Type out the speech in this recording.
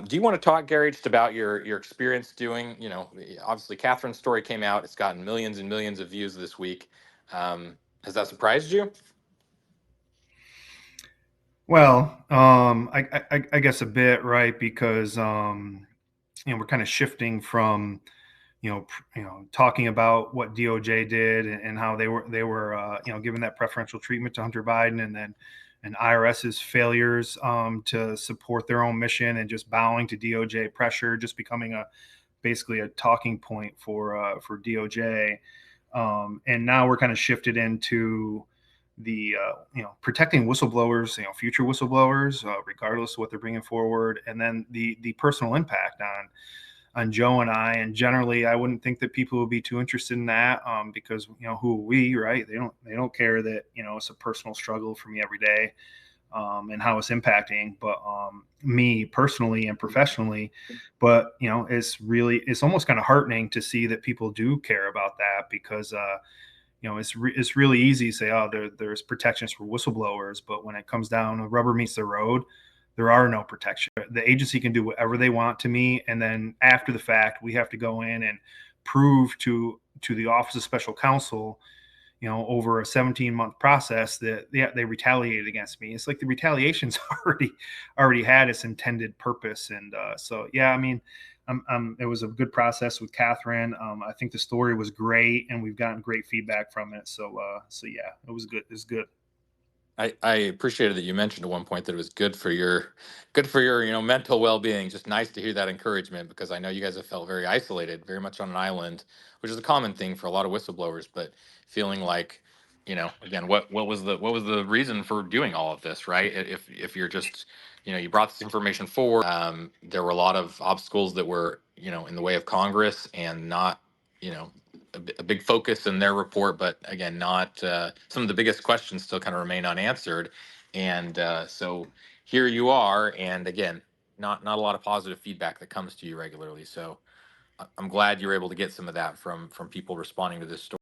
Do you want to talk, Gary, just about your experience doing? Obviously, Catherine's story came out. It's gotten millions and millions of views this week. Has that surprised you? Well, I guess a bit, right? Because we're kind of shifting from talking about what DOJ did and how they were given that preferential treatment to Hunter Biden, and IRS's failures to support their own mission and just bowing to DOJ pressure, just becoming a basically a talking point for DOJ. And now we're kind of shifted into the protecting whistleblowers, future whistleblowers, regardless of what they're bringing forward, and then the personal impact on Joe and I. And generally, I wouldn't think that people would be too interested in that, because who are we, right? They don't care that it's a personal struggle for me every day, and how it's impacting, but me personally and professionally. But it's almost kind of heartening to see that people do care about that, because it's really easy to say, oh, there's protections for whistleblowers, but when it comes down, the rubber meets the road, there are no protection. The agency can do whatever they want to me, and then after the fact, we have to go in and prove to the Office of Special Counsel, over a 17-month process, that they retaliated against me. It's like the retaliation's already had its intended purpose. And so, yeah, I mean, it was a good process with Catherine. I think the story was great, and we've gotten great feedback from it. So yeah, it was good. It was good. I appreciated that you mentioned at one point that it was good for your mental well-being. Just nice to hear that encouragement, because I know you guys have felt very isolated, very much on an island, which is a common thing for a lot of whistleblowers. But feeling like, again, what was the reason for doing all of this, right? If you're just, you brought this information forward, there were a lot of obstacles that were, in the way of Congress, and not, you know a big focus in their report, but again, not some of the biggest questions still kind of remain unanswered. And so here you are, and again, not a lot of positive feedback that comes to you regularly. So I'm glad you're able to get some of that from people responding to this story.